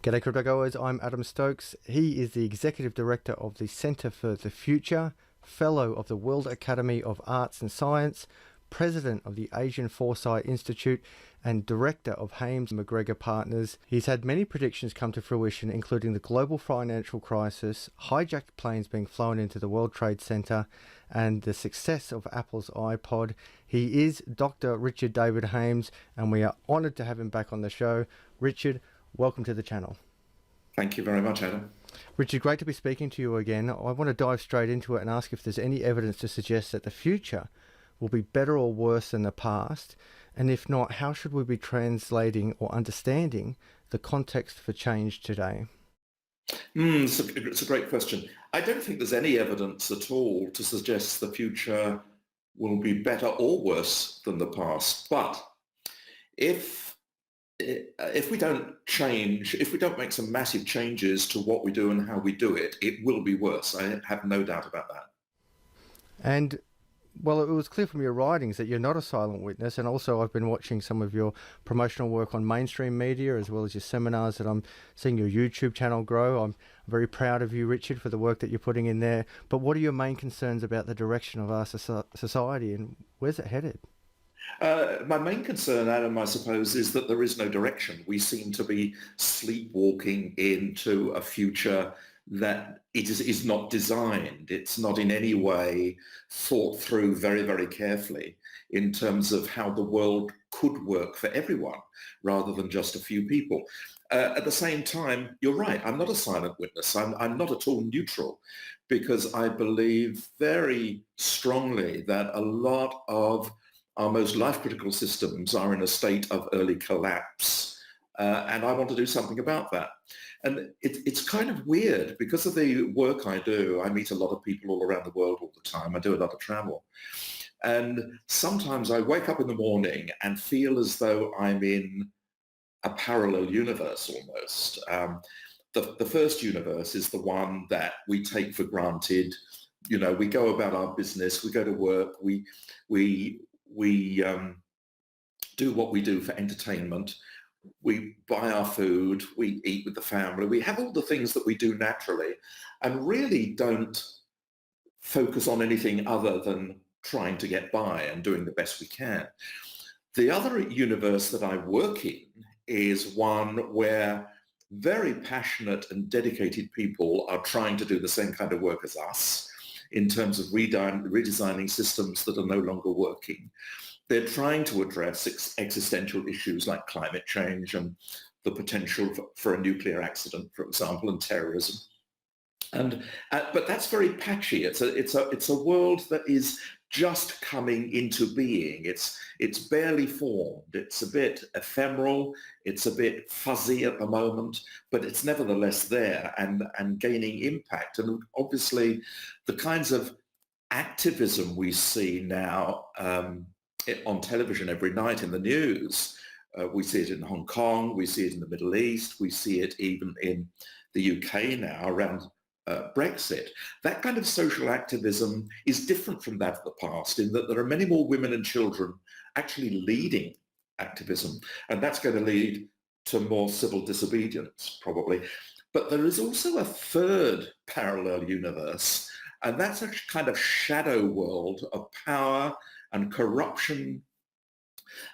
G'day crypto goers, I'm Adam Stokes. He is the Executive Director of the Centre for the Future, Fellow of the World Academy of Arts and Science, President of the Asian Foresight Institute, and Director of Hames McGregor Partners. He's had many predictions come to fruition, including the global financial crisis, hijacked planes being flown into the World Trade Center, and the success of Apple's iPod. He is Dr. Richard David Hames, and we are honoured to have him back on the show. Richard, welcome to the channel. Thank you very much, Adam. Richard, great to be speaking to you again. I want to dive straight into it and ask if there's any evidence to suggest that the future will be better or worse than the past, and if not, how should we be translating or understanding the context for change today? It's a great question. I don't think there's any evidence at all to suggest the future will be better or worse than the past. But if we don't change, if we don't make some massive changes to what we do and how we do it, it will be worse. I have no doubt about that. And well, it was clear from your writings that you're not a silent witness, and also I've been watching some of your promotional work on mainstream media as well as your seminars, that I'm seeing your YouTube channel grow. I'm very proud of you, Richard, for the work that you're putting in there. But what are your main concerns about the direction of our society, and where's it headed? My main concern, Adam, I suppose, is that there is no direction. We seem to be sleepwalking into a future that it is not designed. It's not in any way thought through very, very carefully in terms of how the world could work for everyone rather than just a few people. At the same time, you're right, I'm not a silent witness. I'm not at all neutral, because I believe very strongly that a lot of our most life-critical systems are in a state of early collapse. And I want to do something about that. And it's kind of weird because of the work I do. I meet a lot of people all around the world all the time. I do a lot of travel. And sometimes I wake up in the morning and feel as though I'm in a parallel universe almost. The first universe is the one that we take for granted. You know, we go about our business, we go to work, we do what we do for entertainment. We buy our food, we eat with the family, we have all the things that we do naturally and really don't focus on anything other than trying to get by and doing the best we can. The other universe that I work in is one where very passionate and dedicated people are trying to do the same kind of work as us in terms of redesigning systems that are no longer working. They're trying to address existential issues like climate change and the potential for a nuclear accident, for example, and terrorism. But that's very patchy. It's a world that is just coming into being. It's barely formed. It's a bit ephemeral. It's a bit fuzzy at the moment, but it's nevertheless there and gaining impact. And obviously, the kinds of activism we see now on television every night in the news. We see it in Hong Kong, we see it in the Middle East, we see it even in the UK now around Brexit. That kind of social activism is different from that of the past, in that there are many more women and children actually leading activism, and that's going to lead to more civil disobedience, probably. But there is also a third parallel universe, and that's a kind of shadow world of power and corruption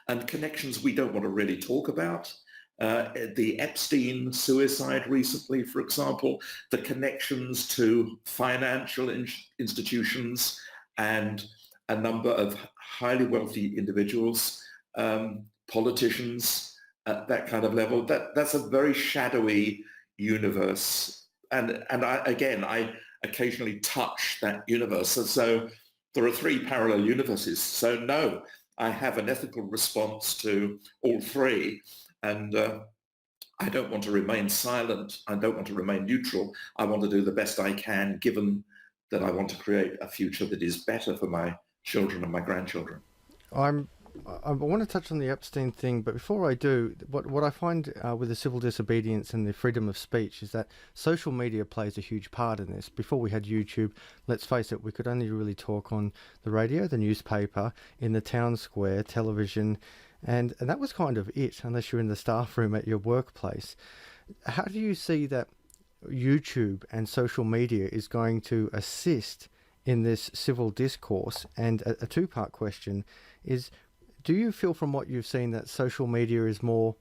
and connections we don't want to really talk about. The Epstein suicide recently, for example, the connections to financial institutions and a number of highly wealthy individuals, politicians at that kind of level. That's a very shadowy universe. And I occasionally touch that universe. And so there are three parallel universes. So no, I have an ethical response to all three. And I don't want to remain silent. I don't want to remain neutral. I want to do the best I can, given that I want to create a future that is better for my children and my grandchildren. I want to touch on the Epstein thing, but before I do, what I find with the civil disobedience and the freedom of speech is that social media plays a huge part in this. Before we had YouTube, let's face it, we could only really talk on the radio, the newspaper, in the town square, television, and that was kind of it, unless you're in the staff room at your workplace. How do you see that YouTube and social media is going to assist in this civil discourse? And a two-part question is, do you feel from what you've seen that social media is more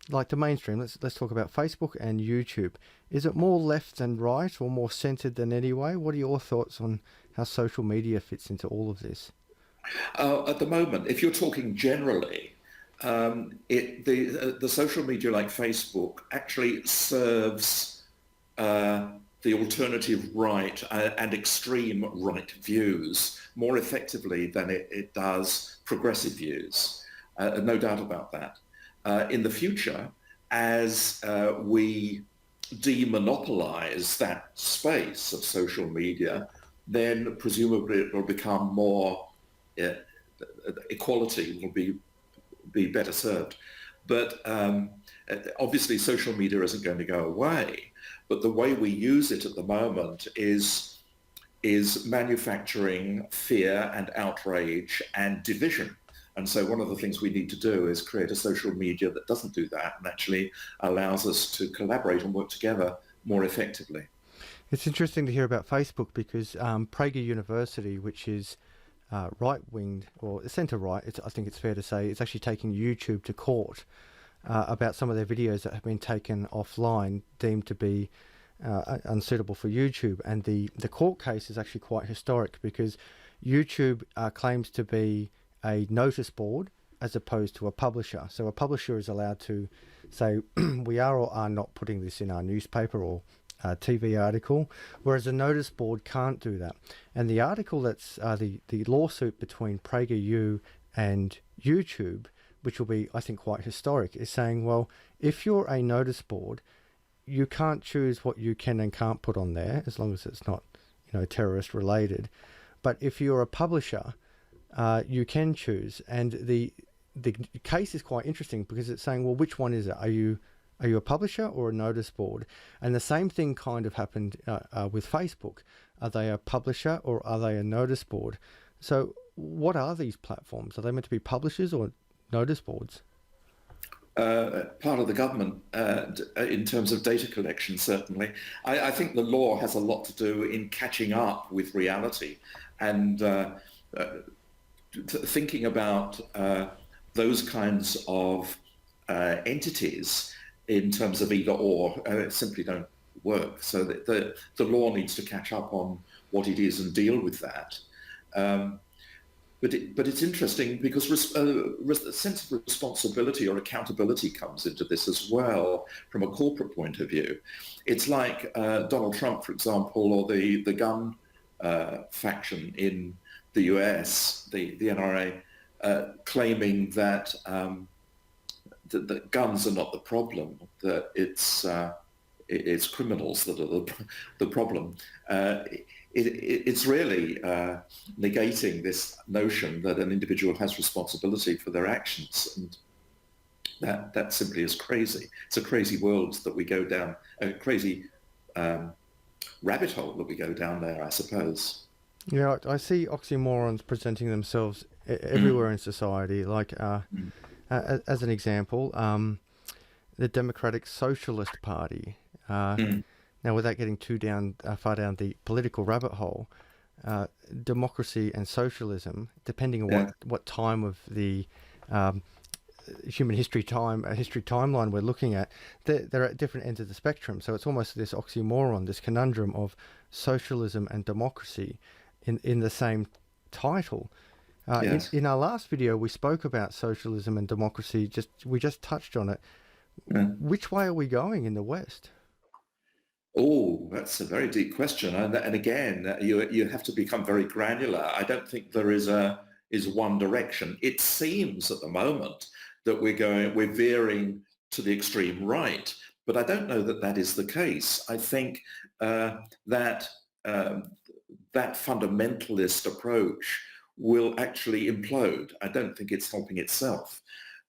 like the mainstream? Let's talk about Facebook and YouTube. Is it more left than right, or more centered than any way? What are your thoughts on how social media fits into all of this? At the moment, if you're talking generally, the social media like Facebook actually serves the alternative right and extreme right views more effectively than it does progressive views. No doubt about that. In the future, as we demonopolize that space of social media, then presumably it will become more, uh, equality will be better served. But obviously social media isn't going to go away, but the way we use it at the moment is manufacturing fear and outrage and division. And so one of the things we need to do is create a social media that doesn't do that and actually allows us to collaborate and work together more effectively. It's interesting to hear about Facebook because Prager University, which is right-winged or centre-right, I think it's fair to say, it's actually taking YouTube to court about some of their videos that have been taken offline, deemed to be unsuitable for YouTube. And the court case is actually quite historic because YouTube claims to be a notice board as opposed to a publisher. So a publisher is allowed to say, we are or are not putting this in our newspaper or TV article, whereas a notice board can't do that. And the article that's the lawsuit between PragerU and YouTube, which will be, I think, quite historic, is saying, well, if you're a notice board, you can't choose what you can and can't put on there as long as it's not, terrorist related. But if you're a publisher, you can choose. And the case is quite interesting because it's saying, well, which one is it? Are you a publisher or a notice board? And the same thing kind of happened with Facebook. Are they a publisher or are they a notice board? So what are these platforms? Are they meant to be publishers or notice boards? Part of the government in terms of data collection, certainly. I think the law has a lot to do in catching up with reality and thinking about those kinds of entities in terms of either or simply don't work. So the law needs to catch up on what it is and deal with that. But it's interesting because a sense of responsibility or accountability comes into this as well from a corporate point of view. It's like Donald Trump, for example, or the gun faction in the US, the NRA, claiming that that guns are not the problem, that it's criminals that are the problem. It's really negating this notion that an individual has responsibility for their actions, and that simply is crazy. It's a crazy world that we go down, a crazy rabbit hole that we go down there, I suppose. Yeah, I see oxymorons presenting themselves everywhere in society. Like, as an example, the Democratic Socialist Party. Now, without getting too far down the political rabbit hole, democracy and socialism, depending on what time of the human history timeline we're looking at, they're at different ends of the spectrum. So it's almost this oxymoron, this conundrum of socialism and democracy in the same title. In our last video, we spoke about socialism and democracy. We just touched on it. Which way are we going in the West? Oh, that's a very deep question, and again, you have to become very granular. I don't think there is one direction. It seems at the moment that we're veering to the extreme right, but I don't know that that is the case. I think that that fundamentalist approach will actually implode. I don't think it's helping itself.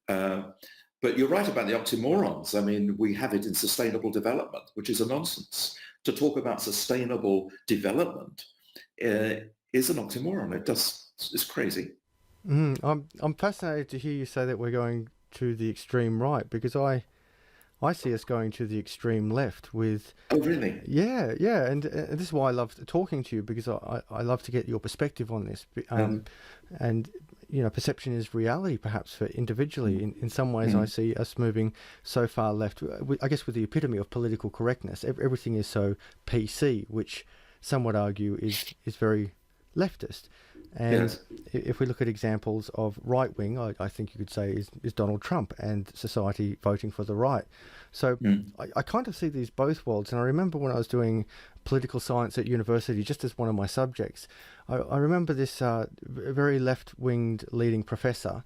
But you're right about the oxymorons. I mean, we have it in sustainable development, which is a nonsense. To talk about sustainable development is an oxymoron. It's crazy. I'm fascinated to hear you say that we're going to the extreme right because I I see us going to the extreme left with, Oh, really? yeah, and this is why I love talking to you, because I love to get your perspective on this. Yeah. And perception is reality, perhaps for individually. In some ways, I Mm. see us moving so far left. I guess with the epitome of political correctness, everything is so PC, which some would argue is very leftist. And Yes. if we look at examples of right wing, I think you could say is Donald Trump and society voting for the right. So Mm. I kind of see these both worlds. And I remember when I was doing political science at university, just as one of my subjects, I remember this very left-winged leading professor.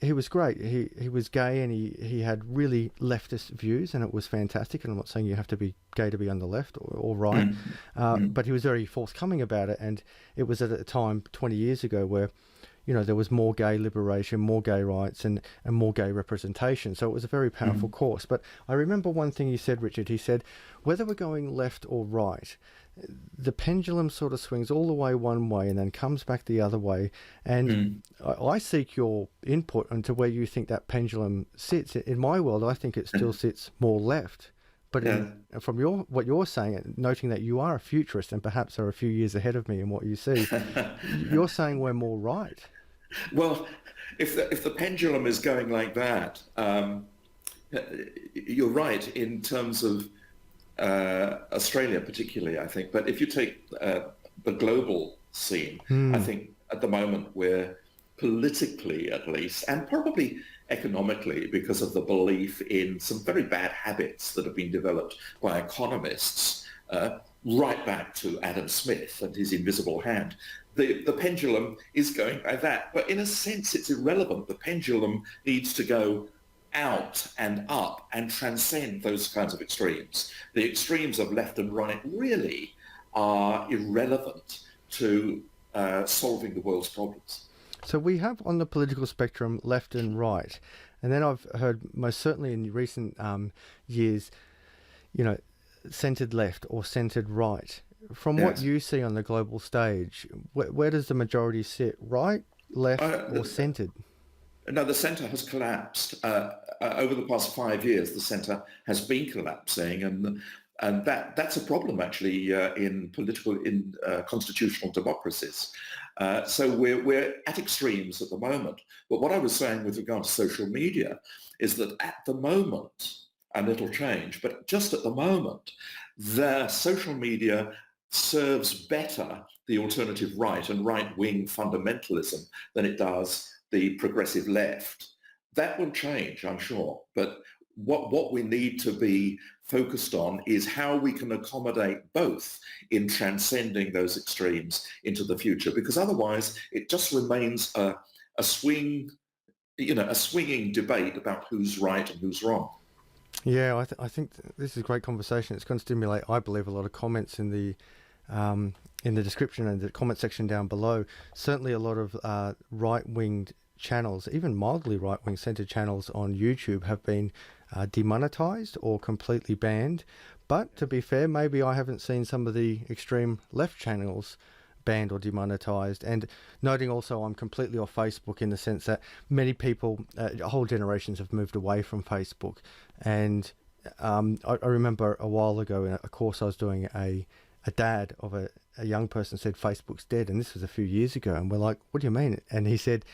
He was great. He was gay, and he had really leftist views, and it was fantastic. And I'm not saying you have to be gay to be on the left or right, Mm. Mm. but he was very forthcoming about it. And it was at a time 20 years ago where there was more gay liberation, more gay rights, and more gay representation. So it was a very powerful Mm. course. But I remember one thing he said, Richard. He said, whether we're going left or right, the pendulum sort of swings all the way one way and then comes back the other way. And Mm. I seek your input into where you think that pendulum sits. In my world, I think it still sits more left. But Yeah. from what you're saying, noting that you are a futurist and perhaps are a few years ahead of me in what you see, you're saying we're more right. Well, if the pendulum is going like that, you're right in terms of Australia particularly, I think. But if you take the global scene, I Hmm. think at the moment we're politically at least, and probably economically because of the belief in some very bad habits that have been developed by economists, right back to Adam Smith and his invisible hand. The pendulum is going by that. But in a sense, it's irrelevant. The pendulum needs to go out and up and transcend those kinds of extremes. The extremes of left and right really are irrelevant to solving the world's problems. So we have on the political spectrum left and right. And then I've heard most certainly in recent years, centered left or centered right. From what Yes. you see on the global stage, where does the majority sit? Right, left, or The, centered? no, the centre has collapsed. Over the past 5 years, the centre has been collapsing, and that's a problem actually in constitutional democracies. So we're at extremes at the moment. But what I was saying with regard to social media is that at the moment, and it'll change, but just at the moment, the social media serves better the alternative right and right-wing fundamentalism than it does the progressive left. That will change, I'm sure. But what we need to be focused on is how we can accommodate both in transcending those extremes into the future, because otherwise it just remains a swinging debate about who's right and who's wrong. Yeah, I think this is a great conversation. It's going to stimulate, I believe, a lot of comments in the description and the comment section down below. Certainly a lot of right-winged channels, even mildly right-wing centered channels on YouTube have been demonetized or completely banned. But to be fair, maybe I haven't seen some of the extreme left channels banned or demonetized. And noting also I'm completely off Facebook in the sense that many people, whole generations have moved away from Facebook. And I remember a while ago in a course I was doing, a dad of a young person said Facebook's dead, and this was a few years ago, and we're like, what do you mean? And he said,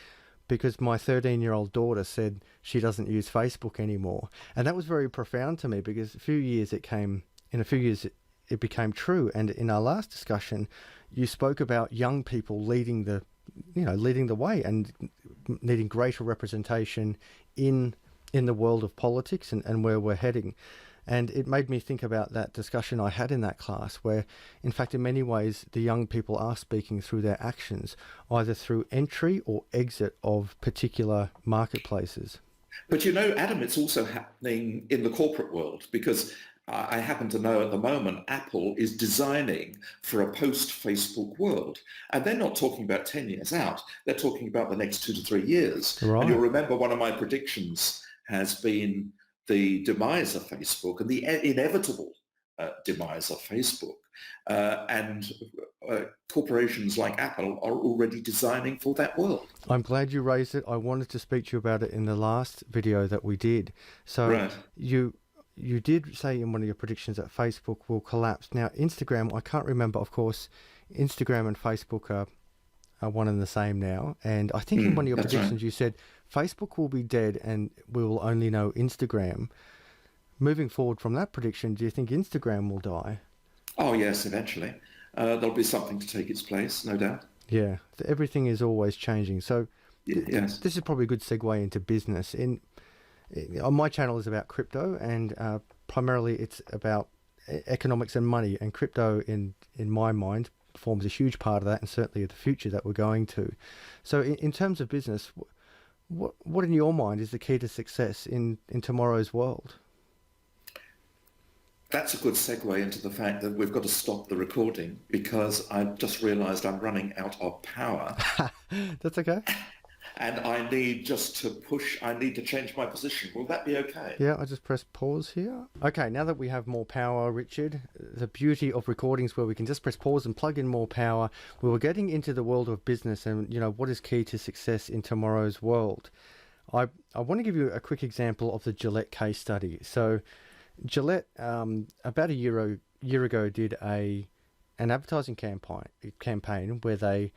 because my 13-year-old daughter said she doesn't use Facebook anymore. And that was very profound to me, because in a few years it became true. And in our last discussion, you spoke about young people leading the way and needing greater representation in the world of politics and where we're heading. And it made me think about that discussion I had in that class where, in fact, in many ways, the young people are speaking through their actions, either through entry or exit of particular marketplaces. But Adam, it's also happening in the corporate world, because I happen to know at the moment Apple is designing for a post-Facebook world. And they're not talking about 10 years out. They're talking about the next 2 to 3 years. And you'll Right. remember one of my predictions has been the demise of Facebook and the inevitable demise of Facebook. And corporations like Apple are already designing for that world. I'm glad you raised it. I wanted to speak to you about it in the last video that we did. So Right. you you did say in one of your predictions that Facebook will collapse. Now, Instagram, I can't remember, of course, Instagram and Facebook are one and the same now. And I think in one of your That's right. predictions you said Facebook will be dead and we will only know Instagram. Moving forward from that prediction, do you think Instagram will die? Oh yes, eventually. There'll be something to take its place, no doubt. Yeah, everything is always changing. So Yes. this is probably a good segue into business. On my channel is about crypto, and primarily it's about economics and money. And crypto, in my mind, forms a huge part of that, and certainly of the future that we're going to. So, in terms of business, what in your mind is the key to success in tomorrow's world? That's a good segue into the fact that we've got to stop the recording because I've just realised I'm running out of power That's okay. and I need to change my position. Will that be okay? Yeah, I just press pause here. Okay, now that we have more power, Richard, the beauty of recordings where we can just press pause and plug in more power, we were getting into the world of business and, what is key to success in tomorrow's world. I want to give you a quick example of the Gillette case study. So Gillette, about a year ago, did an advertising campaign where they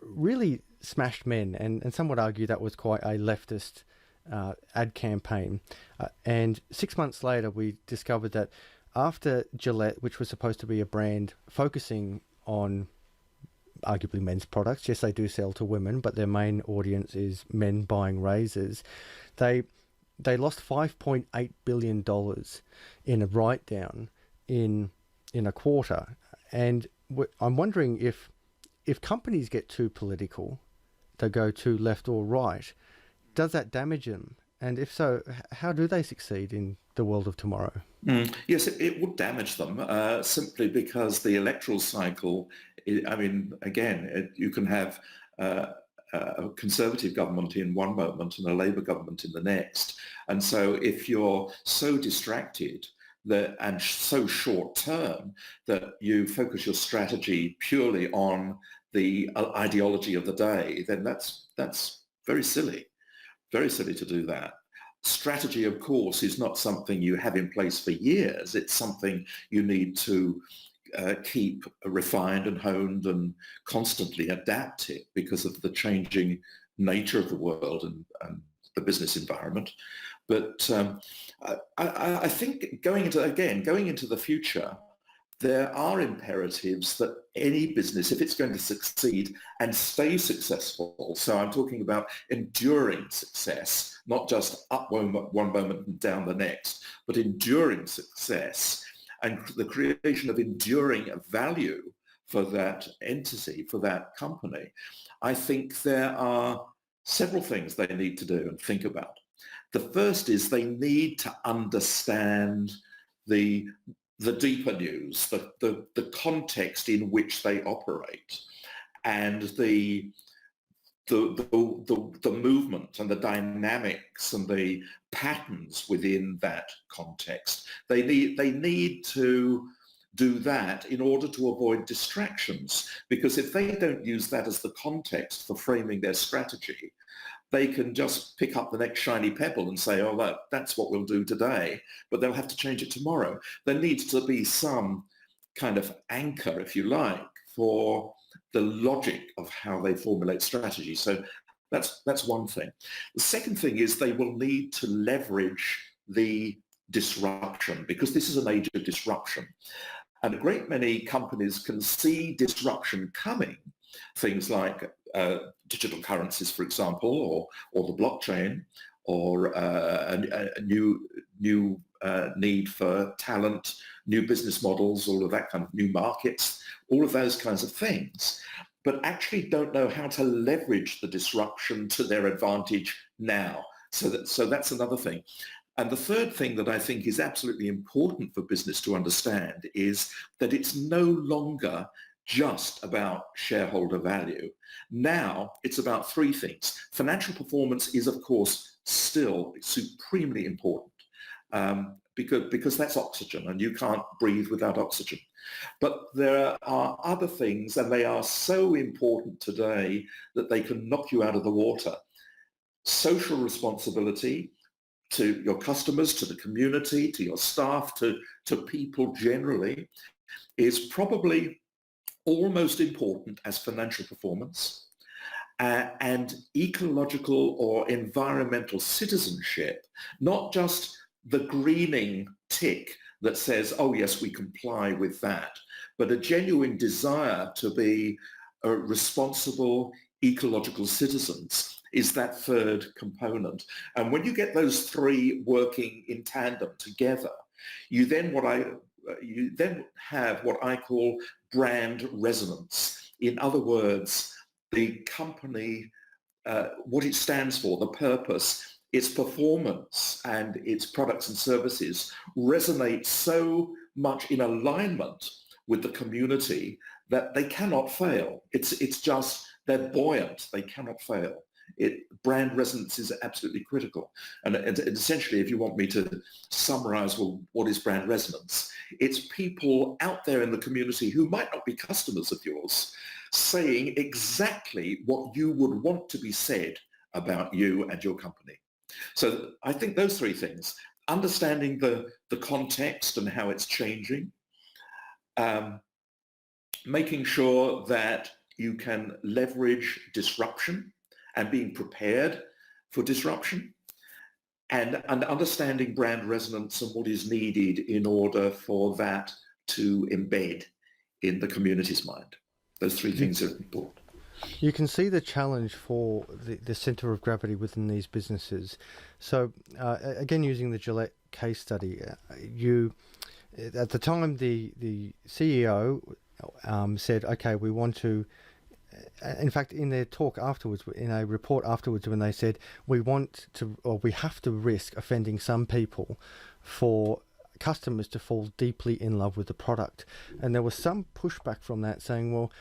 really smashed men, and some would argue that was quite a leftist ad campaign. And 6 months later, we discovered that after Gillette, which was supposed to be a brand focusing on arguably men's products, yes, they do sell to women, but their main audience is men buying razors, they lost $5.8 billion in a write-down in a quarter. And I'm wondering if companies get too political, they go too left or right, does that damage them? And if so, how do they succeed in the world of tomorrow? Yes, it would damage them simply because the electoral cycle, I mean, again, you can have a Conservative government in one moment and a Labour government in the next. And so if you're so distracted and so short term that you focus your strategy purely on the ideology of the day, then that's very silly to do that. Strategy, of course, is not something you have in place for years. It's something you need to keep refined and honed and constantly adapt it because of the changing nature of the world and the business environment. But I think going into the future, there are imperatives that any business, if it's going to succeed and stay successful, so I'm talking about enduring success, not just up one moment and down the next, but enduring success and the creation of enduring value for that entity, for that company. I think there are several things they need to do and think about. The first is they need to understand the deeper news, the context in which they operate, and the movement and the dynamics and the patterns within that context. They need to do that in order to avoid distractions, because if they don't use that as the context for framing their strategy, they can just pick up the next shiny pebble and say, oh, that's what we'll do today, but they'll have to change it tomorrow. There needs to be some kind of anchor, if you like, for the logic of how they formulate strategy. So that's one thing. The second thing is they will need to leverage the disruption, because this is an age of disruption. And a great many companies can see disruption coming, things like digital currencies, for example, or the blockchain, or a new need for talent, new business models, all of that kind of new markets, all of those kinds of things, but actually don't know how to leverage the disruption to their advantage now. So that's another thing. And the third thing that I think is absolutely important for business to understand is that it's no longer just about shareholder value. Now it's about three things. Financial performance is, of course, still supremely important because that's oxygen, and you can't breathe without oxygen. But there are other things, and they are so important today that they can knock you out of the water. Social responsibility, to your customers, to the community, to your staff, to people generally, is probably almost important as financial performance, and ecological or environmental citizenship, not just the greening tick that says, oh yes, we comply with that, but a genuine desire to be responsible ecological citizens is that third component. And when you get those three working in tandem together, you then have what I call brand resonance. In other words, the company, what it stands for, the purpose, its performance and its products and services resonate so much in alignment with the community that they cannot fail. It's just, they're buoyant, they cannot fail. Brand resonance is absolutely critical. And essentially, if you want me to summarize, well, what is brand resonance? It's people out there in the community who might not be customers of yours saying exactly what you would want to be said about you and your company. So I think those three things: understanding the context and how it's changing, making sure that you can leverage disruption and being prepared for disruption, and understanding brand resonance and what is needed in order for that to embed in the community's mind. Those three things are important. You can see the challenge for the center of gravity within these businesses. So again, using the Gillette case study, at the time the CEO said, okay, we want to, in fact, in their talk afterwards, in a report afterwards, when they said, we have to risk offending some people for customers to fall deeply in love with the product. And there was some pushback from that, saying, well,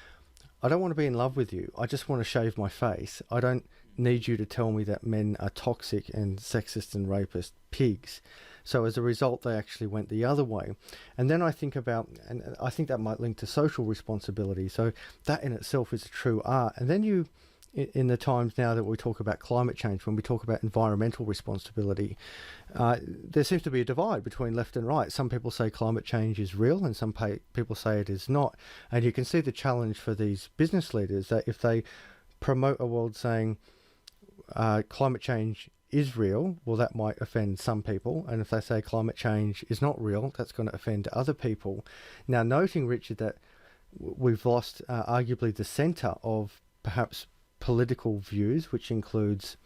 I don't want to be in love with you. I just want to shave my face. I don't need you to tell me that men are toxic and sexist and rapist pigs. So as a result, they actually went the other way. And then I think and I think that might link to social responsibility. So that in itself is a true art. And then in the times now that we talk about climate change, when we talk about environmental responsibility, there seems to be a divide between left and right. Some people say climate change is real and some people say it is not. And you can see the challenge for these business leaders that if they promote a world saying climate change is real, well, that might offend some people. And if they say climate change is not real, that's going to offend other people. Now, noting, Richard, that we've lost arguably the centre of perhaps political views, which includes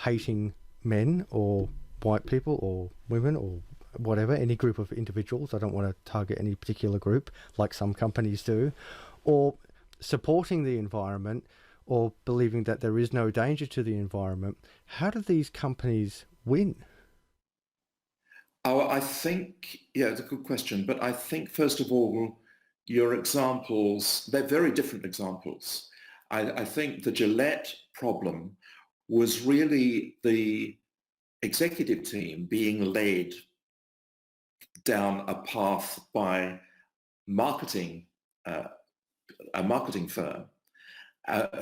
hating men or white people or women or whatever, any group of individuals. I don't want to target any particular group like some companies do, or supporting the environment or believing that there is no danger to the environment. How do these companies win? Oh, I think, yeah, it's a good question. But I think, first of all, your examples, they're very different examples. I think the Gillette problem was really the executive team being led down a path by marketing, a marketing firm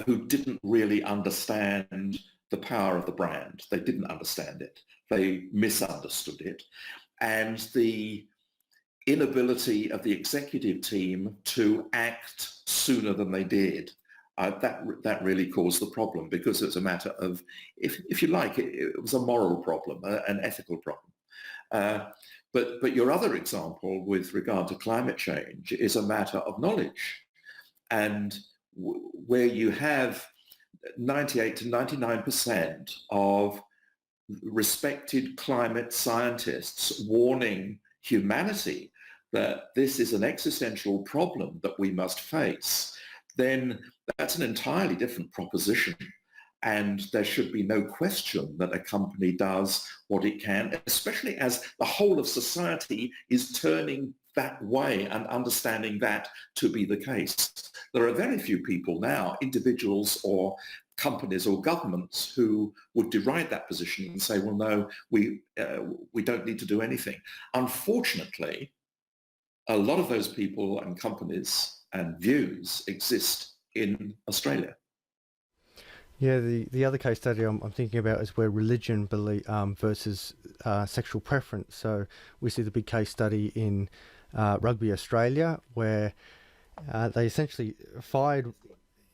who didn't really understand the power of the brand. They didn't understand it. They misunderstood it. And the inability of the executive team to act sooner than they did, that really caused the problem, because it's a matter of, if you like, it was a moral problem, an ethical problem. But your other example with regard to climate change is a matter of knowledge. And where you have 98 to 99% of respected climate scientists warning humanity that this is an existential problem that we must face, then that's an entirely different proposition. And there should be no question that a company does what it can, especially as the whole of society is turning that way and understanding that to be the case. There are very few people now, individuals or companies or governments, who would deride that position and say, well, no, we don't need to do anything. Unfortunately, a lot of those people and companies and views exist in Australia. Yeah, the other case study I'm thinking about is where religion versus sexual preference. So we see the big case study in Rugby Australia where they essentially fired.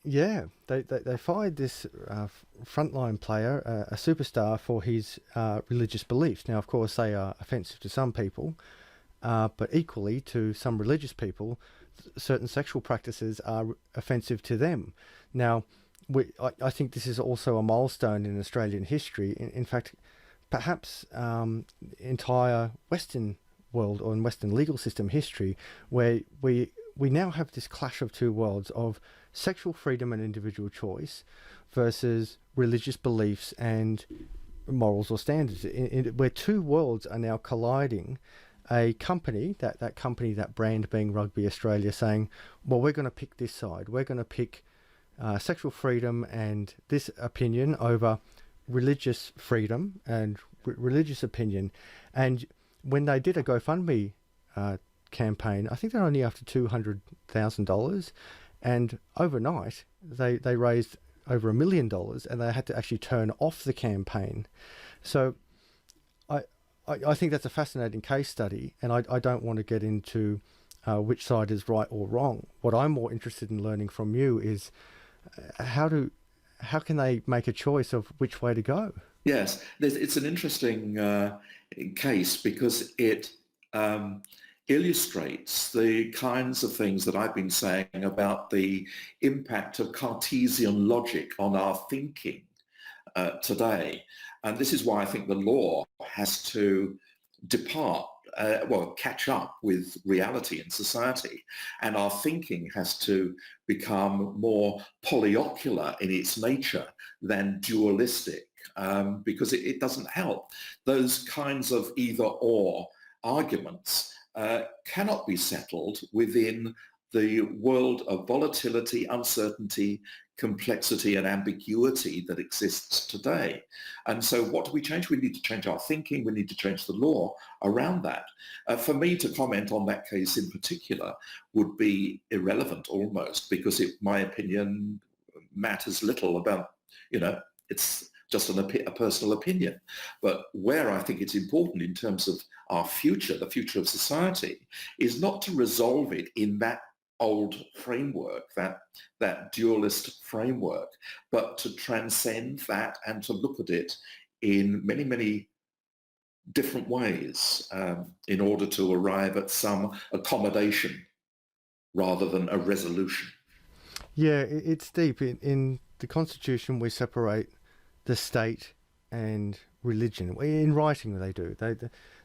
Yeah, they fired this frontline player, a superstar, for his religious beliefs. Now, of course, they are offensive to some people, but equally to some religious people, certain sexual practices are offensive to them. Now, I think this is also a milestone in Australian history. In fact, perhaps entire Western world or in Western legal system history, where we now have this clash of two worlds of sexual freedom and individual choice versus religious beliefs and morals or standards, where two worlds are now colliding. A company, that company, that brand being Rugby Australia, saying, well, we're going to pick this side. We're going to pick sexual freedom and this opinion over religious freedom and religious opinion. And when they did a GoFundMe campaign, I think they're only after $200,000, and overnight they raised over $1 million, and they had to actually turn off the campaign. So I think that's a fascinating case study, and I don't want to get into which side is right or wrong. What I'm more interested in learning from you is how can they make a choice of which way to go? Yes, it's an interesting case because it illustrates the kinds of things that I've been saying about the impact of Cartesian logic on our thinking today. And this is why I think the law has to depart, catch up with reality in society. And our thinking has to become more polyocular in its nature than dualistic, because it doesn't help. Those kinds of either or arguments cannot be settled within the world of volatility, uncertainty, complexity and ambiguity that exists today. And so what do we change? We need to change our thinking. We need to change the law around that. For me to comment on that case in particular would be irrelevant almost, because my opinion matters little about, it's just a personal opinion. But where I think it's important in terms of our future, the future of society, is not to resolve it in that old framework, that dualist framework, but to transcend that and to look at it in many, many different ways in order to arrive at some accommodation rather than a resolution. Yeah, it's deep. In the Constitution, we separate the state and religion. In writing, they do.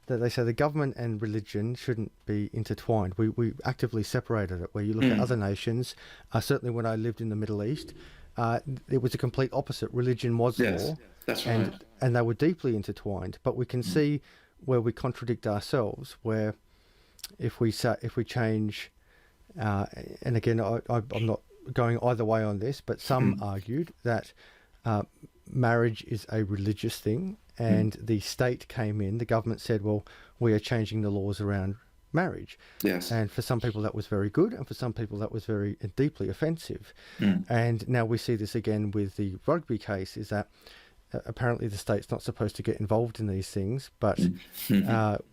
They say the government and religion shouldn't be intertwined. We actively separated it. Where you look at other nations, certainly when I lived in the Middle East, it was a complete opposite. Religion was Yes, law, that's right. and they were deeply intertwined. But we can see where we contradict ourselves. Where if we change, and again, I'm not going either way on this, but some argued that marriage is a religious thing, and the state came in, the government said, well, we are changing the laws around marriage. Yes. And for some people that was very good, and for some people that was very deeply offensive. And now we see this again with the rugby case, is that apparently the state's not supposed to get involved in these things, but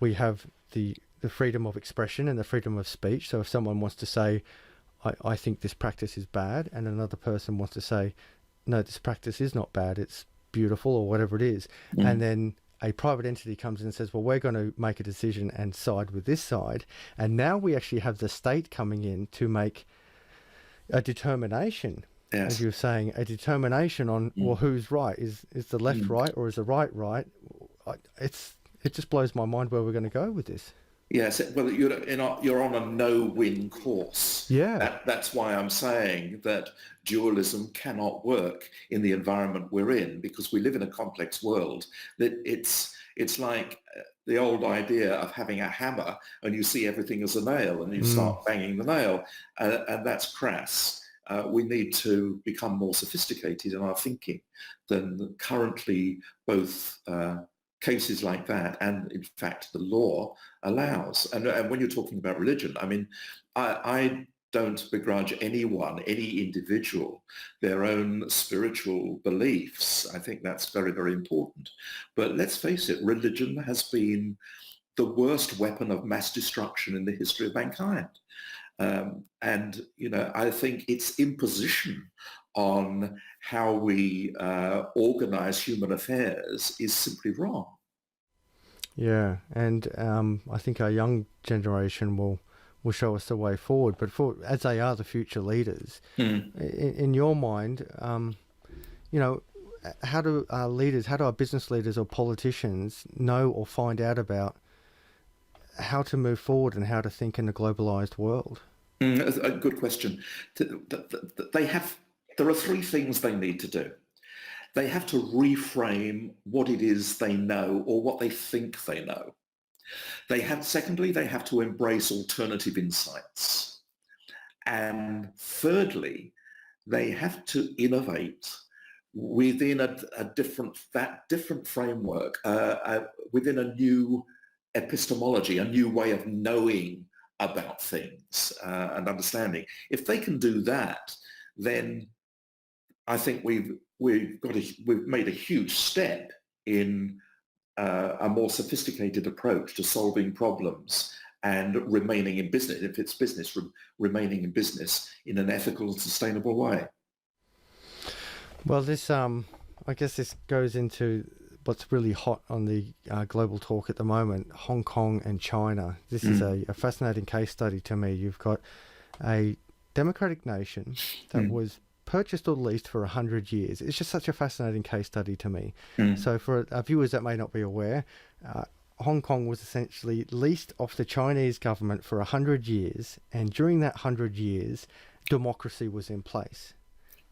we have the freedom of expression and the freedom of speech. So if someone wants to say, I think this practice is bad, and another person wants to say, no, this practice is not bad, it's beautiful, or whatever it is. And then a private entity comes in and says, well, we're going to make a decision and side with this side. And now we actually have the state coming in to make a determination, as you were saying, a determination on, well, who's right? Is the left right, or is the right right? It just blows my mind where we're going to go with this. Yes, well, you're on a no-win course. Yeah. That's why I'm saying that dualism cannot work in the environment we're in, because we live in a complex world. That it's like the old idea of having a hammer and you see everything as a nail and you start banging the nail, and that's crass. We need to become more sophisticated in our thinking than currently both cases like that and, in fact, the law allows. And when you're talking about religion, I mean, I don't begrudge anyone, any individual, their own spiritual beliefs. I think that's very, very important. But let's face it, religion has been the worst weapon of mass destruction in the history of mankind. And, I think its imposition on how we organize human affairs is simply wrong. Yeah, and I think our young generation will show us the way forward. But as they are the future leaders, Mm. in your mind, you know, how do our business leaders or politicians know or find out about how to move forward and how to think in a globalized world? That's a good question. There are three things they need to do. They have to reframe what it is they know or what they think they know. Secondly, they have to embrace alternative insights. And thirdly, they have to innovate within a different framework, within a new epistemology, a new way of knowing about things and understanding. If they can do that, then I think we've made a huge step in a more sophisticated approach to solving problems and remaining in business, if it's business, remaining in business in an ethical and sustainable way. Well, I guess this goes into what's really hot on the global talk at the moment, Hong Kong and China. This is a fascinating case study to me. You've got a democratic nation that was purchased or leased for 100 years. It's just such a fascinating case study to me. So for our viewers that may not be aware, Hong Kong was essentially leased off the Chinese government for 100 years, and during that 100 years, democracy was in place.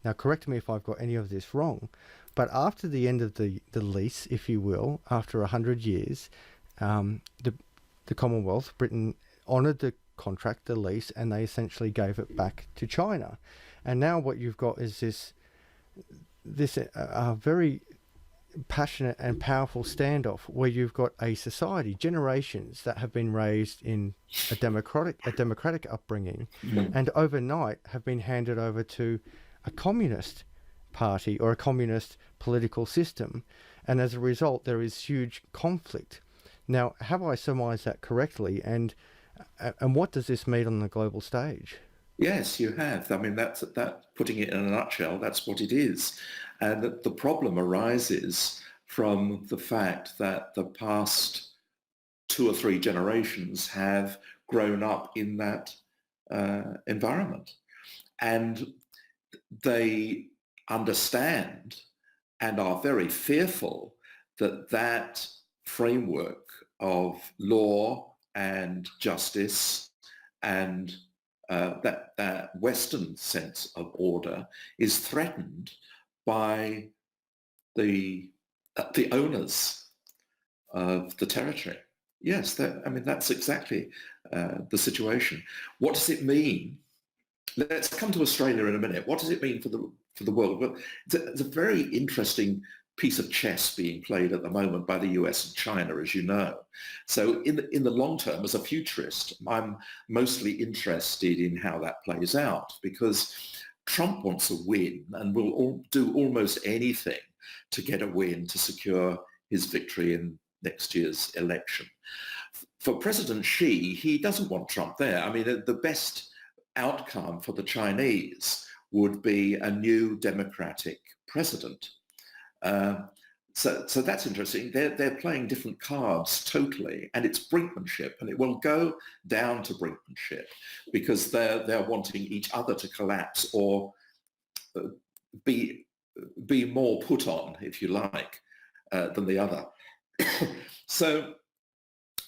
Now, correct me if I've got any of this wrong, but after the end of the lease, if you will, after 100 years, the Commonwealth, Britain, honoured the contract, the lease, and they essentially gave it back to China. And now what you've got is this very passionate and powerful standoff where you've got a society, generations that have been raised in a democratic upbringing, and overnight have been handed over to a communist party or a communist political system, and as a result there is huge conflict. Now, have I surmised that correctly, and what does this mean on the global stage? Yes, you have. I mean, that putting it in a nutshell, that's what it is. And the problem arises from the fact that the past 2 or 3 generations have grown up in that environment. And they understand and are very fearful that that framework of law and justice and that Western sense of order is threatened by the owners of the territory. Yes, that's exactly the situation. What does it mean? Let's come to Australia in a minute. What does it mean for the world? Well, it's a very interesting piece of chess being played at the moment by the US and China, as you know. So in the long term, as a futurist, I'm mostly interested in how that plays out, because Trump wants a win and will do almost anything to get a win to secure his victory in next year's election. For President Xi, he doesn't want Trump there. I mean, the best outcome for the Chinese would be a new democratic president. So that's interesting. They're playing different cards totally, and it's brinkmanship, and it will go down to brinkmanship because they're wanting each other to collapse or be more put on, if you like, than the other. So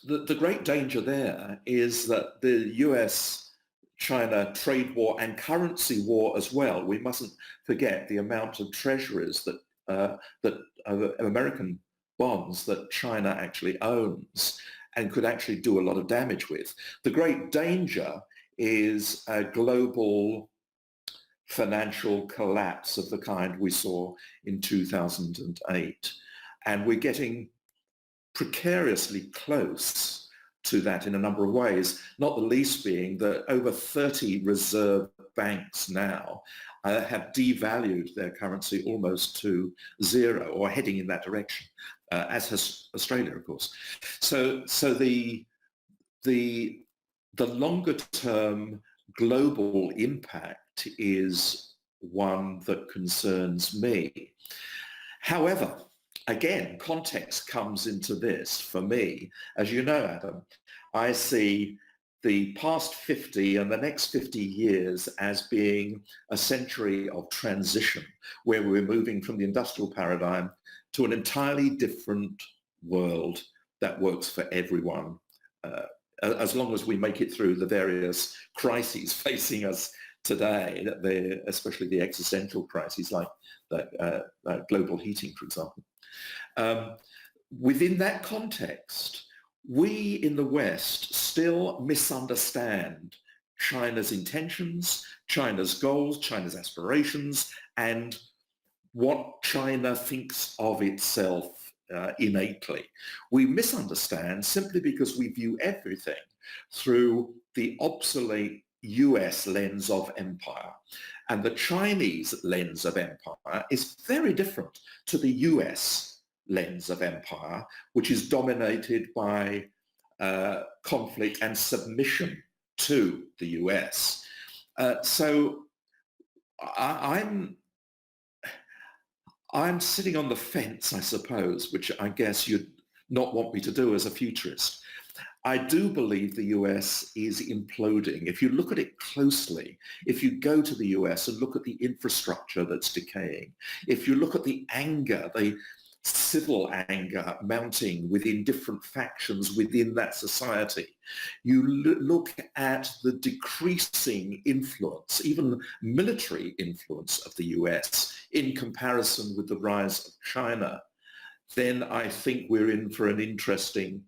the great danger there is that the US-China trade war and currency war as well. We mustn't forget the amount of treasuries that American bonds that China actually owns and could actually do a lot of damage with. The great danger is a global financial collapse of the kind we saw in 2008. And we're getting precariously close to that in a number of ways, not the least being that over 30 reserve banks now have devalued their currency almost to zero or heading in that direction, as has Australia, of course. So the longer term global impact is one that concerns me. However, again, context comes into this for me. As you know, Adam, I see the past 50 and the next 50 years as being a century of transition, where we're moving from the industrial paradigm to an entirely different world that works for everyone, as long as we make it through the various crises facing us today, especially the existential crises like global heating, for example. Within that context, we in the West still misunderstand China's intentions, China's goals, China's aspirations, and what China thinks of itself innately. We misunderstand simply because we view everything through the obsolete US lens of empire. And the Chinese lens of empire is very different to the US lens of empire, which is dominated by conflict and submission to the US. So I'm sitting on the fence, I suppose, which I guess you'd not want me to do as a futurist. I do believe the US is imploding. If you look at it closely, if you go to the US and look at the infrastructure that's decaying, if you look at the anger, the civil anger mounting within different factions within that society, you look at the decreasing influence, even military influence of the US in comparison with the rise of China, then I think we're in for an interesting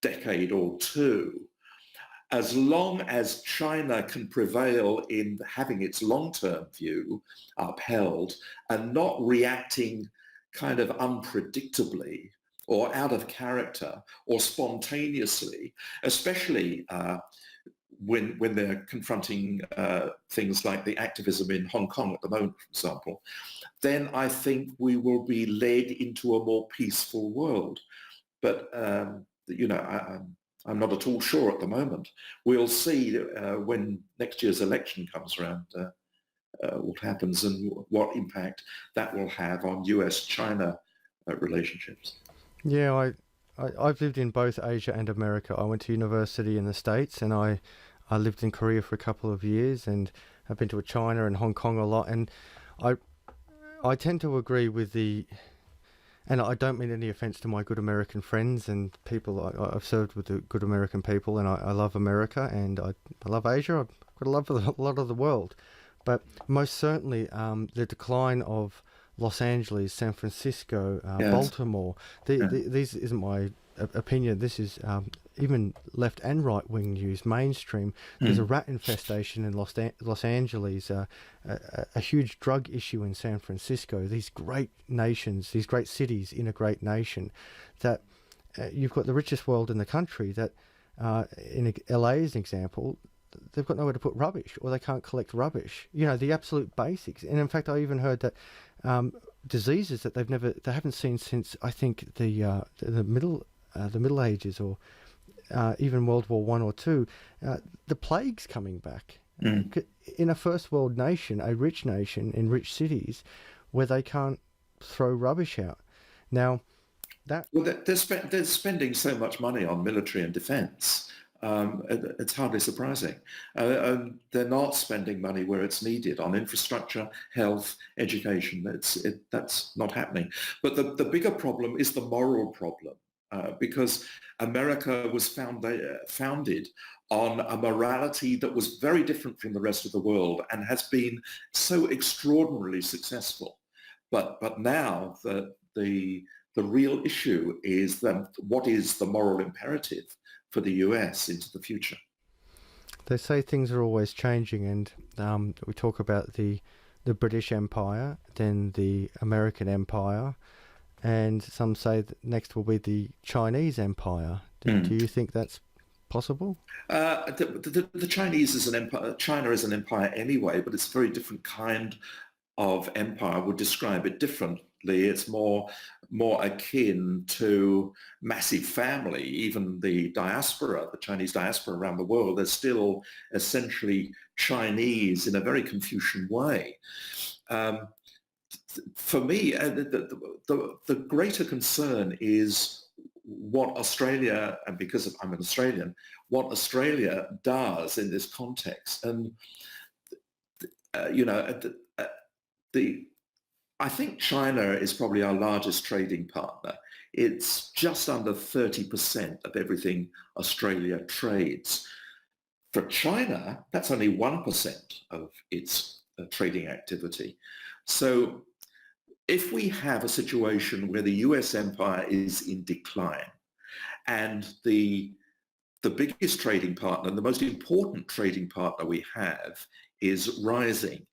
decade or two. As long as China can prevail in having its long-term view upheld and not reacting kind of unpredictably or out of character or spontaneously, especially when they're confronting things like the activism in Hong Kong at the moment, for example, then I think we will be led into a more peaceful world. But I'm not at all sure at the moment. We'll see when next year's election comes around what happens and what impact that will have on US-China relationships. Yeah, I've lived in both Asia and America. I went to university in the States, and I lived in Korea for a couple of years, and I've been to China and Hong Kong a lot. And I tend to agree with and I don't mean any offense to my good American friends and people. I've served with the good American people, and I love America, and I love Asia. I've got a love for a lot of the world. But most certainly the decline of Los Angeles, San Francisco, Yes. Baltimore, these isn't my opinion. This is even left and right wing news, mainstream. There's a rat infestation in Los Angeles, a huge drug issue in San Francisco. These great nations, these great cities in a great nation, that you've got the richest world in the country. That in LA as an example, they've got nowhere to put rubbish, or they can't collect rubbish. You know, the absolute basics. And in fact, I even heard that diseases that they haven't seen since, I think, the Middle Ages, or even World War I or II, the plague's coming back. In a first world nation, a rich nation in rich cities, where they can't throw rubbish out. Now, they're spending so much money on military and defence. It's hardly surprising. They're not spending money where it's needed on infrastructure, health, education. That's not happening. But the bigger problem is the moral problem, because America was founded on a morality that was very different from the rest of the world and has been so extraordinarily successful. But now the real issue is what is the moral imperative for the US into the future? they say things are always changing, and we talk about the British Empire, then the American Empire, and some say that next will be the Chinese empire. Do Mm. you think that's possible? The Chinese is an empire. China is an empire anyway, but it's a very different kind of empire. I would describe it differently. It's more akin to massive family. Even the diaspora, the Chinese diaspora around the world, they're still essentially Chinese in a very Confucian way. Um, for me, the greater concern is what Australia, and because I'm an Australian, what Australia does in this context. And, you know, the I think China is probably our largest trading partner. It's just under 30% of everything Australia trades. For China, that's only 1% of its trading activity. So if we have a situation where the US empire is in decline and the biggest trading partner, the most important trading partner we have is rising,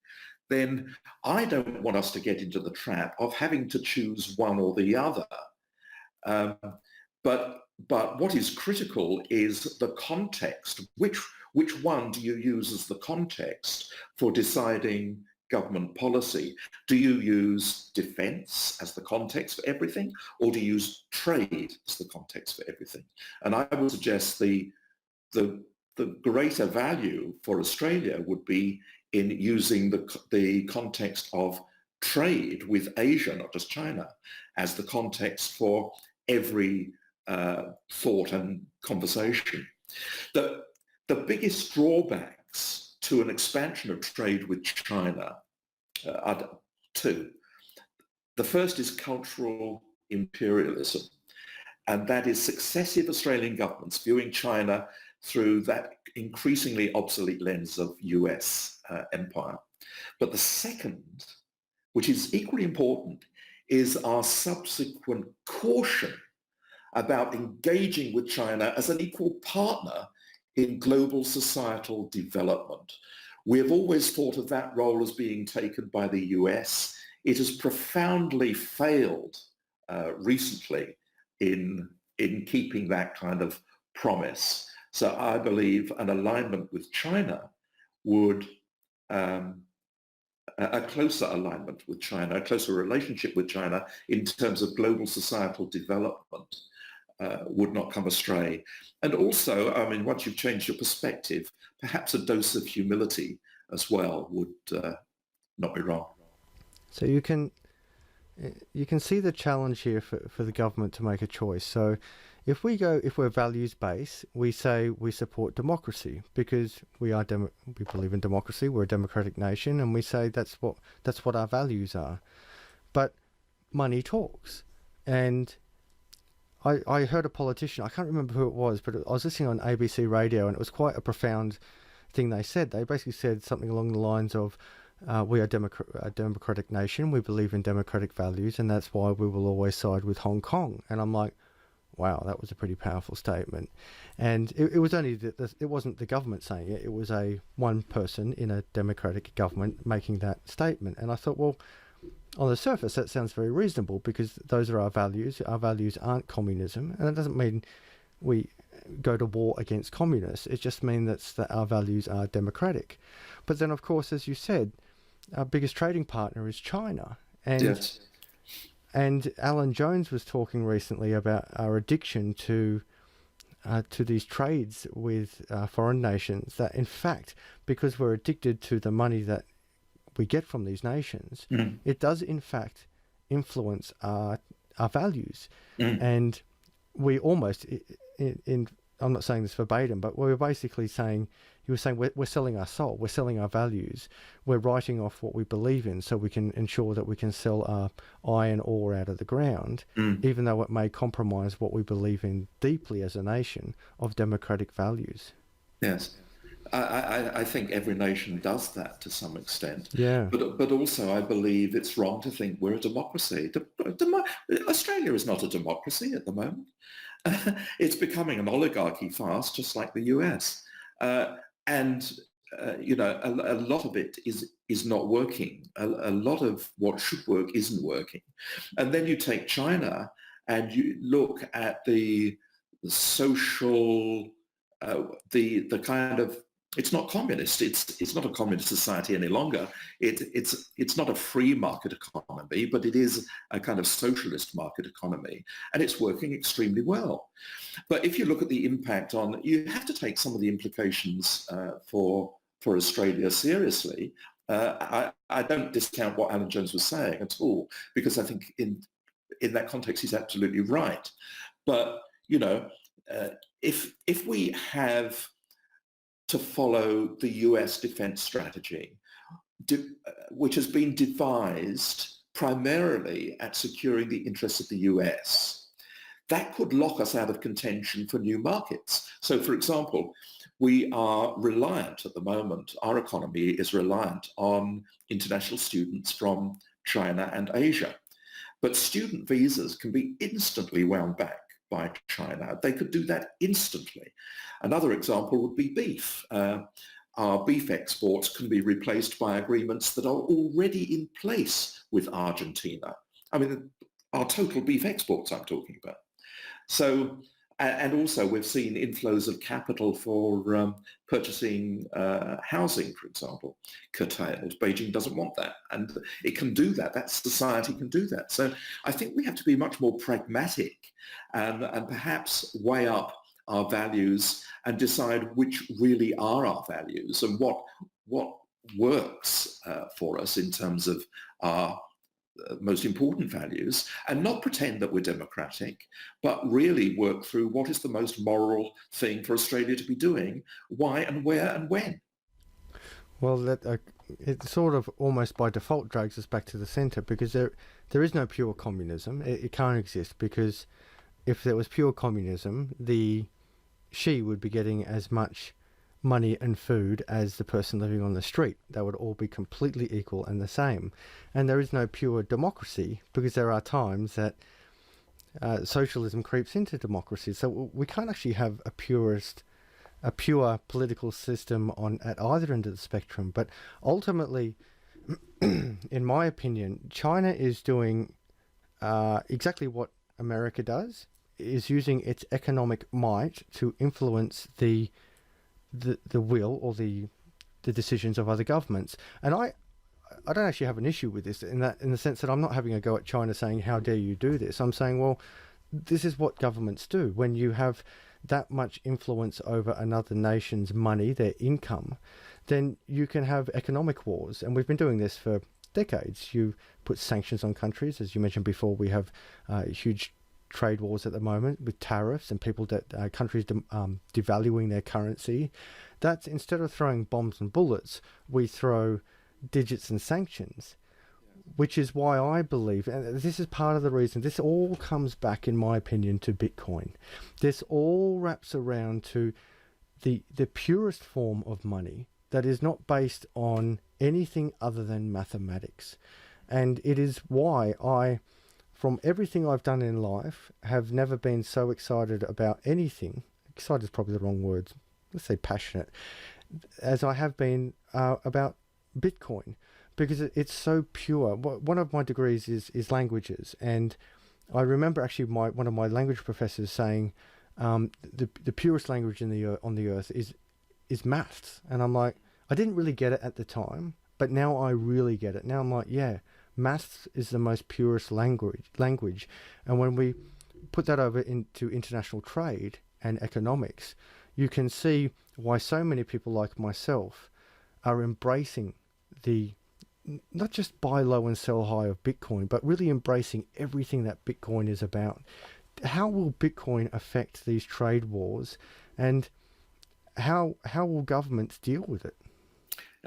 then I don't want us to get into the trap of having to choose one or the other. Um, but what is critical is the context. Which one do you use as the context for deciding government policy? Do you use defense as the context for everything, or do you use trade as the context for everything? And I would suggest the greater value for Australia would be in using the context of trade with Asia, not just China, as the context for every thought and conversation. The biggest drawbacks to an expansion of trade with China are two. The first is cultural imperialism, and that is successive Australian governments viewing China through that increasingly obsolete lens of US empire. But the second, which is equally important, is our subsequent caution about engaging with China as an equal partner in global societal development. We have always thought of that role as being taken by the US. It has profoundly failed recently in keeping that kind of promise. So I believe an alignment with China would, a closer alignment with China, a closer relationship with China in terms of global societal development would not come astray. And also, I mean, once you've changed your perspective, perhaps a dose of humility as well would not be wrong. So you can see the challenge here for the government to make a choice. So if we're values based, we say we support democracy because we believe in democracy. We're a democratic nation, and we say that's what our values are. But money talks, and I heard a politician, I can't remember who it was, but I was listening on ABC radio, and it was quite a profound thing they said. They basically said something along the lines of, we are a democratic nation, we believe in democratic values, and that's why we will always side with Hong Kong. And I'm like, wow, that was a pretty powerful statement. And it was only, it wasn't the government saying it, it was one person in a democratic government making that statement. And I thought, well, on the surface, that sounds very reasonable because those are our values. Our values aren't communism. And that doesn't mean we go to war against communists. It just means that our values are democratic. But then, of course, as you said, our biggest trading partner is China. And Yes. And Alan Jones was talking recently about our addiction to these trades with foreign nations, that in fact, because we're addicted to the money that we get from these nations, it does in fact influence our values. And we almost, I'm not saying this verbatim, but we were basically saying, he was saying we're selling our soul, we're selling our values, we're writing off what we believe in so we can ensure that we can sell our iron ore out of the ground, even though it may compromise what we believe in deeply as a nation of democratic values. Yes. I think every nation does that to some extent. Yeah. But also I believe it's wrong to think we're a democracy. Australia is not a democracy at the moment. It's becoming an oligarchy fast, just like the US. And a lot of it is not working. A lot of what should work isn't working. And then you take China and you look at the social, the kind of, it's not communist. It's not a communist society any longer. It's not a free market economy, but it is a kind of socialist market economy, and it's working extremely well. But if you look at the impact on, you have to take some of the implications for Australia seriously. I don't discount what Alan Jones was saying at all, because I think in that context he's absolutely right. But if we have to follow the US defense strategy, which has been devised primarily at securing the interests of the US, that could lock us out of contention for new markets. So, for example, we are reliant at the moment, our economy is reliant on international students from China and Asia. But student visas can be instantly wound back by China. They could do that instantly. Another example would be beef. Our beef exports can be replaced by agreements that are already in place with Argentina. I mean, our total beef exports I'm talking about. So, and also we've seen inflows of capital for purchasing housing, for example, curtailed. Beijing doesn't want that, and it can do that. That society can do that. So I think we have to be much more pragmatic and perhaps weigh up our values and decide which really are our values and what works for us in terms of our most important values, and not pretend that we're democratic, but really work through what is the most moral thing for Australia to be doing, why and where and when. Well, that it sort of almost by default drags us back to the centre, because there is no pure communism. It can't exist, because if there was pure communism, the Xi would be getting as much money and food as the person living on the street. They would all be completely equal and the same. And there is no pure democracy, because there are times that socialism creeps into democracy. So we can't actually have a pure political system at either end of the spectrum. But ultimately, in my opinion, China is doing exactly what America does, is using its economic might to influence the will or the decisions of other governments. And I don't actually have an issue with this in the sense that I'm not having a go at China saying, how dare you do this? I'm saying, well, this is what governments do. When you have that much influence over another nation's money, their income, then you can have economic wars. And we've been doing this for decades. You put sanctions on countries. As you mentioned before, we have huge trade wars at the moment with tariffs and countries devaluing their currency. That's, instead of throwing bombs and bullets, we throw digits and sanctions, which is why I believe, and this is part of the reason, this all comes back, in my opinion, to Bitcoin. This all wraps around to the purest form of money that is not based on anything other than mathematics. And it is why from everything I've done in life, have never been so excited about anything. Excited is probably the wrong word. Let's say passionate, as I have been about Bitcoin, because it's so pure. One of my degrees is languages, and I remember actually one of my language professors saying the purest language on the earth is maths, and I'm like, I didn't really get it at the time, but now I really get it. Now I'm like, yeah. Maths is the most purest language. And when we put that over into international trade and economics, you can see why so many people like myself are embracing not just buy low and sell high of Bitcoin, but really embracing everything that Bitcoin is about. How will Bitcoin affect these trade wars, and how will governments deal with it?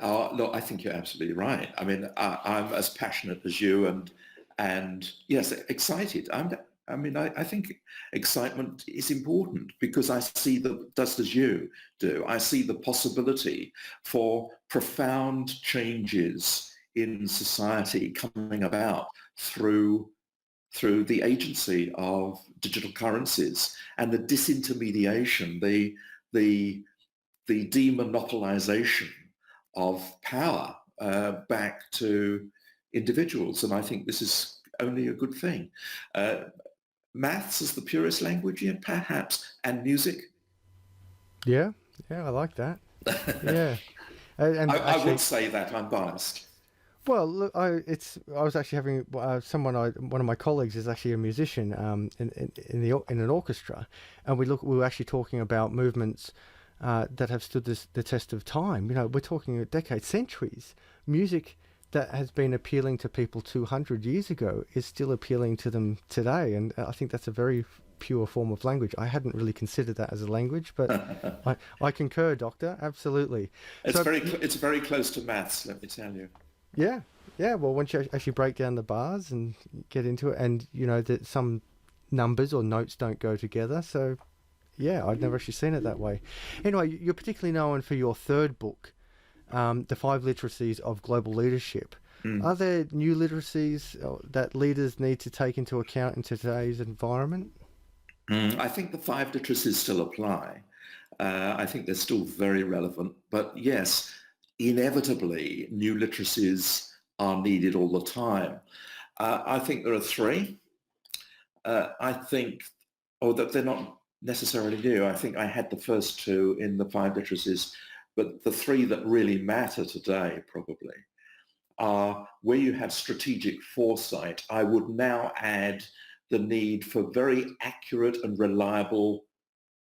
Look, I think you're absolutely right. I mean, I'm as passionate as you, and yes, excited. I think excitement is important, because I see just as you do, I see the possibility for profound changes in society coming about through the agency of digital currencies and the disintermediation, the demonopolization of power back to individuals. And I think this is only a good thing. Maths is the purest language, yeah, perhaps, and music. Yeah, yeah, I like that. Yeah, and I would actually, say that. I'm biased. well, look, I was actually having one of my colleagues is actually a musician in an orchestra, and we were actually talking about movements that have stood the test of time. You know, we're talking decades, centuries. Music that has been appealing to people 200 years ago is still appealing to them today, and I think that's a very pure form of language. I hadn't really considered that as a language, but I concur, Doctor. Absolutely. So It's very close to maths, let me tell you. yeah, yeah. Well, once you actually break down the bars and get into it, and you know that some numbers or notes don't go together, so yeah, I'd never actually seen it that way. Anyway, you're particularly known for your third book, The Five Literacies of Global Leadership. Mm. Are there new literacies that leaders need to take into account in today's environment? I think the five literacies still apply. I think they're still very relevant. But yes, inevitably, new literacies are needed all the time. I think there are three. I think, or that they're not necessarily new. I think I had the first two in the five literacies, but the three that really matter today probably are where you have strategic foresight. I would now add the need for very accurate and reliable,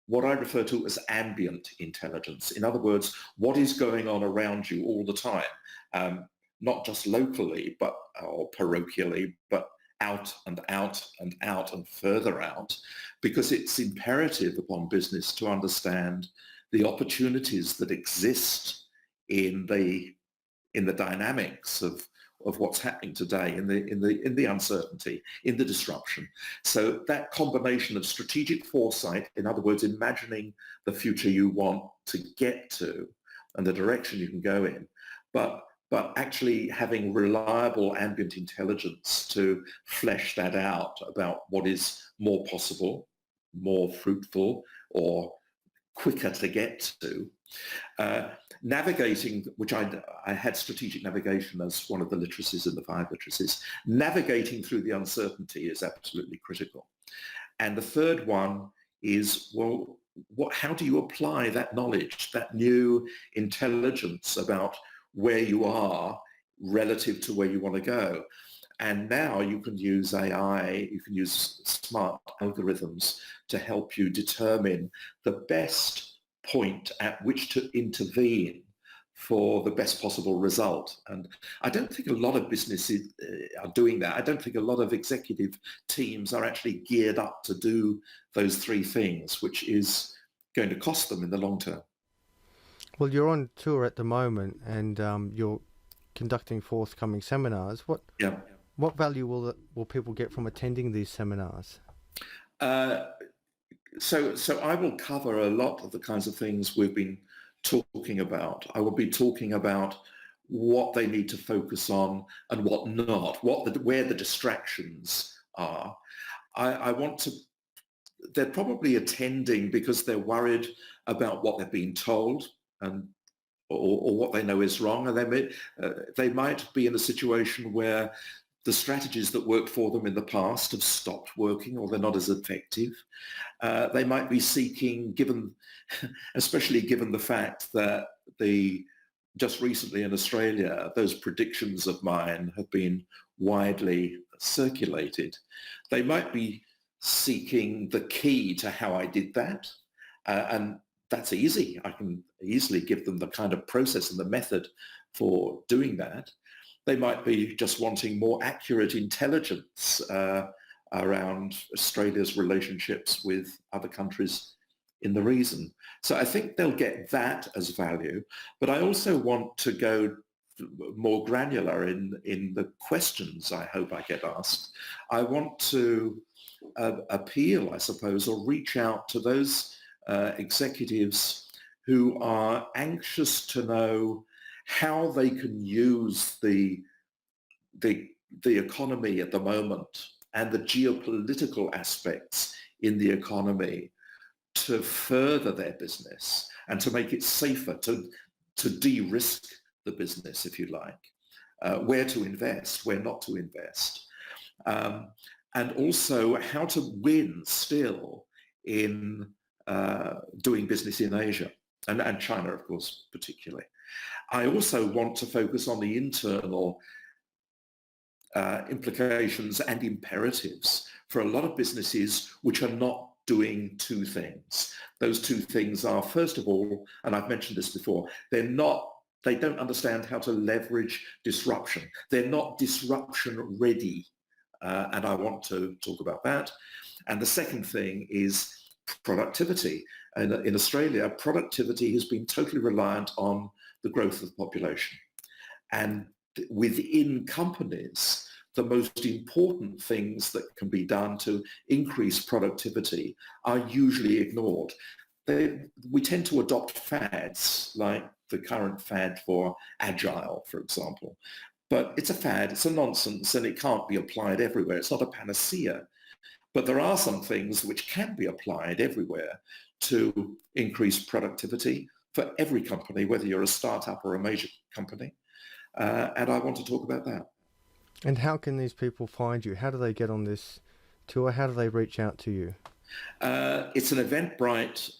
what I refer to as ambient intelligence. In other words, what is going on around you all the time, not just locally, but or parochially, but out and out and out and further out, because it's imperative upon business to understand the opportunities that exist in the dynamics of what's happening today, in the uncertainty, in the disruption. So that combination of strategic foresight, in other words, imagining the future you want to get to and the direction you can go in, but actually having reliable ambient intelligence to flesh that out about what is more possible, more fruitful, or quicker to get to. Navigating, which I had strategic navigation as one of the literacies in the five literacies, navigating through the uncertainty is absolutely critical. And the third one is, well, how do you apply that knowledge, that new intelligence about where you are relative to where you want to go? And now you can use AI, you can use smart algorithms to help you determine the best point at which to intervene for the best possible result. And I don't think a lot of businesses are doing that. I don't think a lot of executive teams are actually geared up to do those three things, which is going to cost them in the long term. Well, you're on tour at the moment, and you're conducting forthcoming seminars. Yeah. What value will people get from attending these seminars? Uh, so I will cover a lot of the kinds of things we've been talking about. I will be talking about what they need to focus on and what not, where the distractions are. I want to, they're probably attending because they're worried about what they're being told and or what they know is wrong, and they might be in a situation where the strategies that worked for them in the past have stopped working or they're not as effective. They might be seeking, especially given the fact that just recently in Australia, those predictions of mine have been widely circulated. They might be seeking the key to how I did that. And that's easy. I can easily give them the kind of process and the method for doing that. They might be just wanting more accurate intelligence around Australia's relationships with other countries in the region. So I think they'll get that as value. But I also want to go more granular in the questions I hope I get asked. I want to appeal, I suppose, or reach out to those executives who are anxious to know how they can use the economy at the moment and the geopolitical aspects in the economy to further their business and to make it safer, to de-risk the business, if you like, where to invest, where not to invest, and also how to win still in doing business in Asia and China, of course, particularly. I also want to focus on the internal implications and imperatives for a lot of businesses which are not doing two things. Those two things are, first of all, and I've mentioned this before, they don't understand how to leverage disruption. They're not disruption ready. And I want to talk about that. And the second thing is productivity. And in Australia, productivity has been totally reliant on the growth of the population. And within companies, the most important things that can be done to increase productivity are usually ignored. We tend to adopt fads, like the current fad for agile, for example. But it's a fad, it's a nonsense, and it can't be applied everywhere. It's not a panacea. But there are some things which can be applied everywhere to increase productivity for every company, whether you're a startup or a major company. And I want to talk about that. And how can these people find you? How do they get on this tour? How do they reach out to you? It's an Eventbrite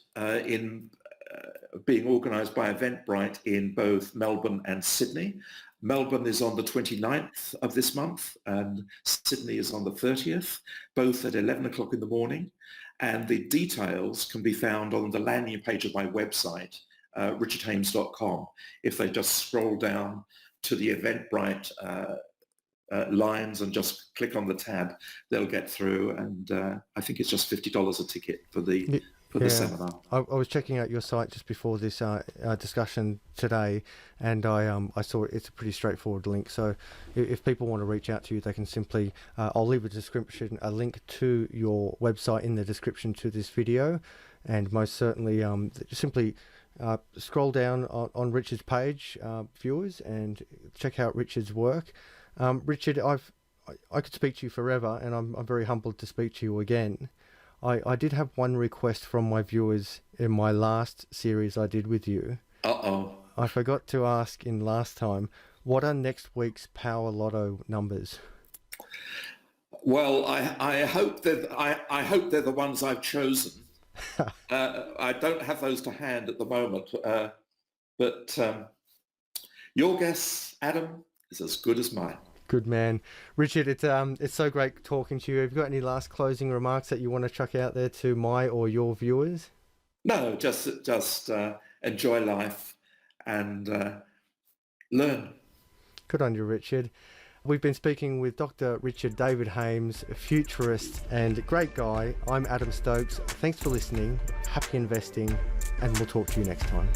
being organised by Eventbrite in both Melbourne and Sydney. Melbourne is on the 29th of this month and Sydney is on the 30th, both at 11 o'clock in the morning. And the details can be found on the landing page of my website, richardhames.com. If they just scroll down to the Eventbrite lines and just click on the tab, they'll get through. And I think it's just $50 a ticket for the seminar. I was checking out your site just before this discussion today, and I saw it's a pretty straightforward link. So if people want to reach out to you, they can simply, I'll leave a link to your website in the description to this video, and most certainly simply scroll down on Richard's page, viewers, and check out Richard's work. Richard, I could speak to you forever, and I'm very humbled to speak to you again. I did have one request from my viewers in my last series I did with you. I forgot to ask in last time, what are next week's Power Lotto numbers? Well, I hope they're the ones I've chosen. I don't have those to hand at the moment, but your guess, Adam, is as good as mine. Good man. Richard, it's so great talking to you. Have you got any last closing remarks that you want to chuck out there to my or your viewers? No, just enjoy life and learn. Good on you, Richard. We've been speaking with Dr. Richard David Hames, a futurist and great guy. I'm Adam Stokes. Thanks for listening. Happy investing, and we'll talk to you next time.